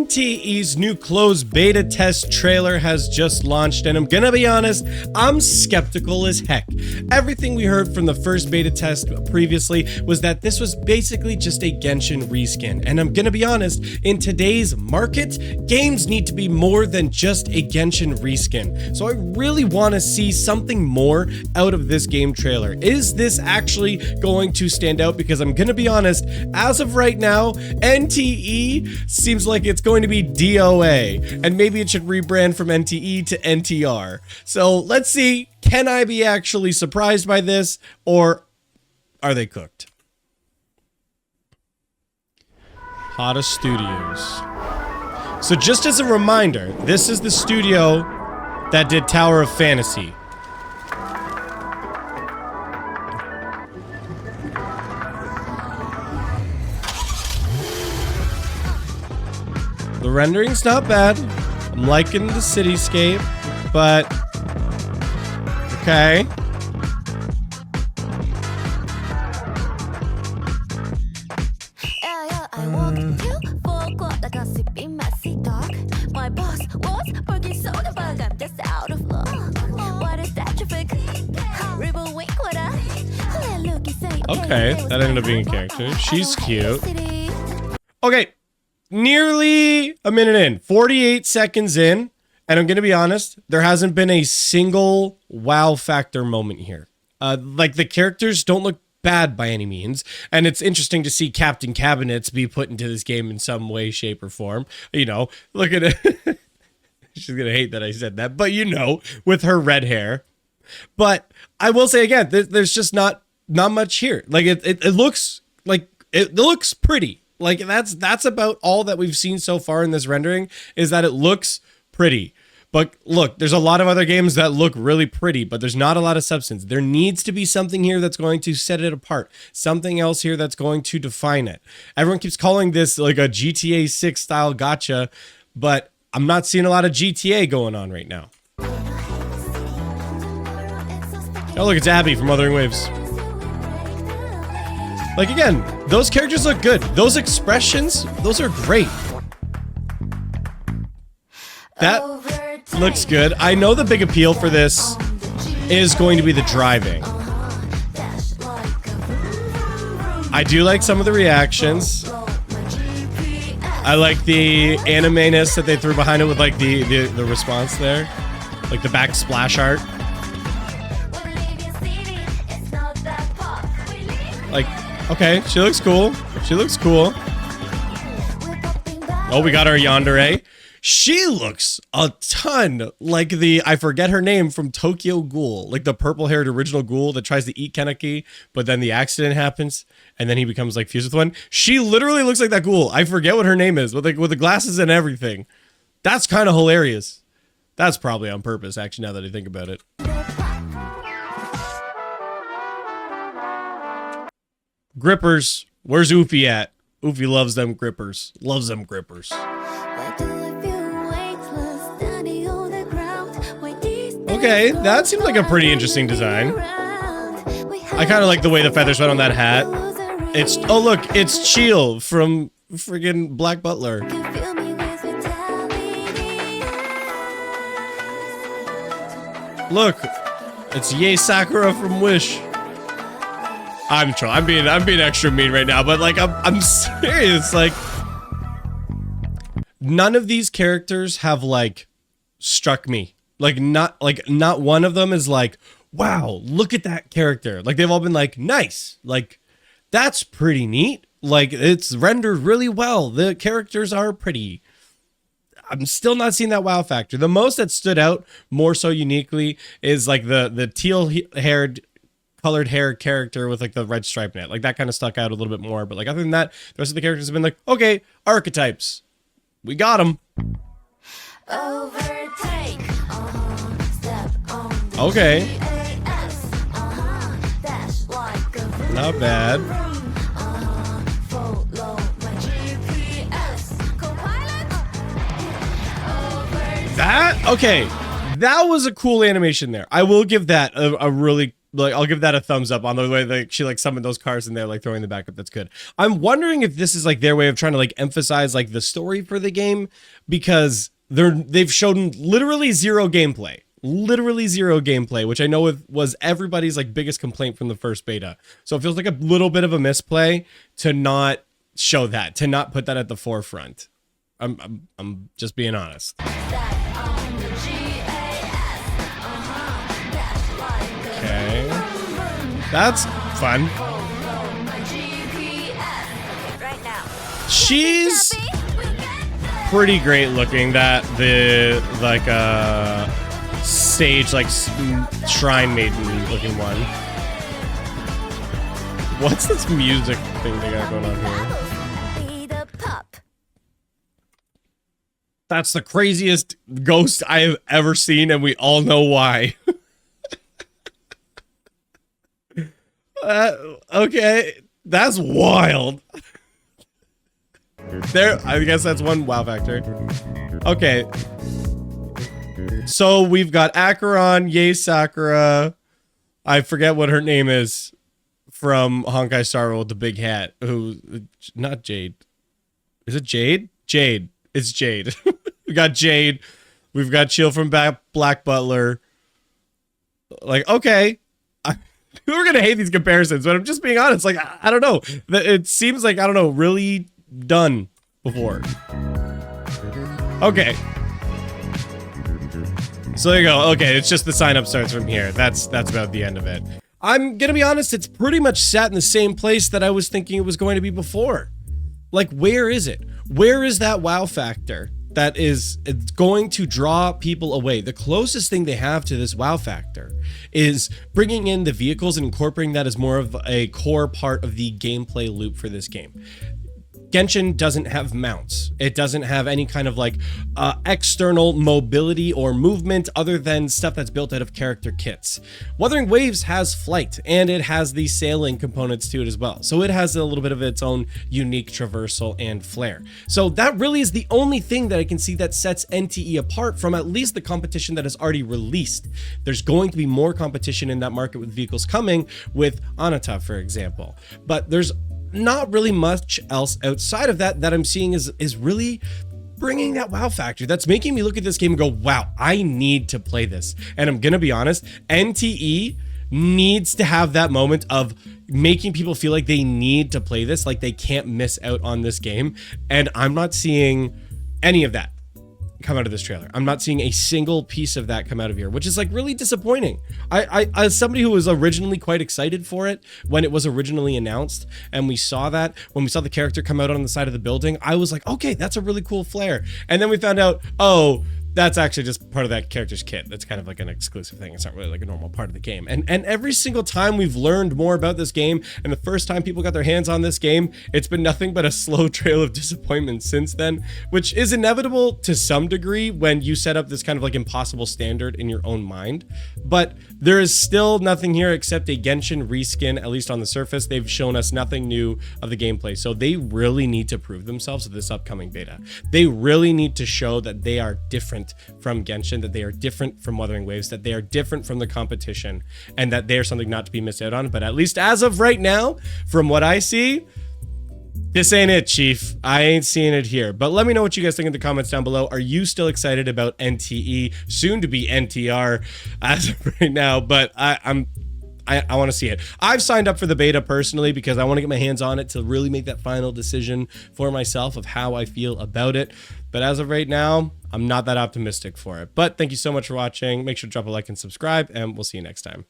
NTE's new closed beta test trailer has just launched, and I'm gonna be honest, I'm skeptical as heck. Everything we heard from the first beta test previously was that this was basically just a Genshin reskin, and I'm gonna be honest, in today's market, games need to be more than just a Genshin reskin. So I really want to see something more out of this game trailer. Is this actually going to stand out? Because I'm gonna be honest, as of right now, NTE seems like it's going to be DOA, and maybe it should rebrand from NTE to NTR. So let's see, can I be actually surprised by this, or are they cooked? Hada Studios. So just as a reminder, this is the studio that did Tower of Fantasy. The rendering's not bad. I'm liking the cityscape, but okay. Okay, that ended up being a character. She's cute. Okay, nearly a minute in, 48 seconds in, and I'm gonna be honest, there hasn't been a single wow factor moment here. Like, the characters don't look bad by any means, and it's interesting to see Captain Cabinets be put into this game in some way, shape, or form. You know, look at it. She's gonna hate that I said that, but you know, with her red hair. But I will say again, there's just not much here. Like, it looks like it looks pretty. Like, that's about all that we've seen so far in this rendering, is that it looks pretty. But look, there's a lot of other games that look really pretty, but there's not a lot of substance. There needs to be something here that's going to set it apart. Something else here that's going to define it. Everyone keeps calling this like a GTA 6 style gacha, but I'm not seeing a lot of GTA going on right now. Oh, look, it's Abby from Wuthering Waves. Like, again, those characters look good. Those expressions, those are great. That looks good. I know the big appeal for this is going to be the driving. I do like some of the reactions. I like the anime-ness that they threw behind it with, like, the response there. Like the back splash art. Like, okay, she looks cool. She looks cool. Oh, we got our yandere. She looks a ton like the, I forget her name, from Tokyo Ghoul. Like the purple-haired original ghoul that tries to eat Kaneki, but then the accident happens, and then he becomes like fused with one. She literally looks like that ghoul. I forget what her name is, with the glasses and everything. That's kind of hilarious. That's probably on purpose, actually, now that I think about it. Grippers. Where's Oofy at? Oofy loves them grippers. Loves them grippers. Okay, that seems like a pretty interesting design. I kind of like the way the feathers went on that hat. It's, oh look, it's Chill from friggin' Black Butler. Look, it's Yae Sakura from Wish. I'm being extra mean right now, but like I'm serious. Like, none of these characters have like struck me. Like not one of them is like, wow, look at that character. Like, they've all been like, nice. Like, that's pretty neat. Like, it's rendered really well. The characters are pretty. I'm still not seeing that wow factor. The most that stood out more so uniquely is like the teal-haired colored hair character with like the red stripe net. Like, that kind of stuck out a little bit more. But like, other than that, the rest of the characters have been like, okay, archetypes. We got them. Okay. Not bad. Okay. That was a cool animation there. I will give that a really Like, I'll give that a thumbs up on the way like she like summoned those cars and they're like throwing them back up. That's good. I'm wondering if this is like their way of trying to like emphasize like the story for the game, because they've shown literally zero gameplay. Literally zero gameplay, which I know was everybody's like biggest complaint from the first beta. So it feels like a little bit of a misplay to not show that, to not put that at the forefront. I'm just being honest. Okay, that's fun. She's pretty great looking. That the like sage like shrine maiden looking one. What's this music thing they got going on here? That's the craziest ghost I have ever seen, and we all know why. Okay, that's wild. There, I guess that's one wow factor. Okay. So we've got Acheron, Yay Sakura. I forget what her name is from Honkai Star Rail with the big hat. Who, not Jade. Is it Jade? Jade. It's Jade. We got Jade. We've got Chill from Black Butler. Like, okay. We're going to hate these comparisons, but I'm just being honest. Like, I don't know. It seems like, I don't know, really done before. Okay. So there you go. Okay, it's just the sign up starts from here. That's about the end of it. I'm going to be honest, it's pretty much sat in the same place that I was thinking it was going to be before. Like, where is it? Where is that wow factor that is going to draw people away? The closest thing they have to this wow factor is bringing in the vehicles and incorporating that as more of a core part of the gameplay loop for this game. Genshin doesn't have mounts. It doesn't have any kind of like external mobility or movement other than stuff that's built out of character kits. Wuthering Waves has flight, and it has the sailing components to it as well. So it has a little bit of its own unique traversal and flair. So that really is the only thing that I can see that sets NTE apart from at least the competition that is already released. There's going to be more competition in that market with vehicles coming with Anata, for example. But there's not really much else outside of that I'm seeing is really bringing that wow factor that's making me look at this game and go, wow, I need to play this. And I'm gonna be honest, NTE needs to have that moment of making people feel like they need to play this, like they can't miss out on this game. And I'm not seeing any of that come out of this trailer. I'm not seeing a single piece of that come out of here, which is like really disappointing. I as somebody who was originally quite excited for it when it was originally announced, and we saw that when we saw the character come out on the side of the building, I was like, okay, that's a really cool flare. And then we found out, oh, that's actually just part of that character's kit. That's kind of like an exclusive thing. It's not really like a normal part of the game. And every single time we've learned more about this game, and the first time people got their hands on this game, it's been nothing but a slow trail of disappointment since then, which is inevitable to some degree when you set up this kind of like impossible standard in your own mind. But there is still nothing here except a Genshin reskin, at least on the surface. They've shown us nothing new of the gameplay. So they really need to prove themselves with this upcoming beta. They really need to show that they are different from Genshin, that they are different from Wuthering Waves, that they are different from the competition, and that they are something not to be missed out on. But at least as of right now, from what I see, this ain't it, Chief. I ain't seeing it here. But let me know what you guys think in the comments down below. Are you still excited about NTE, soon to be NTR as of right now? But I want to see it. I've signed up for the beta personally because I want to get my hands on it to really make that final decision for myself of how I feel about it. But as of right now, I'm not that optimistic for it. But thank you so much for watching. Make sure to drop a like and subscribe, and we'll see you next time.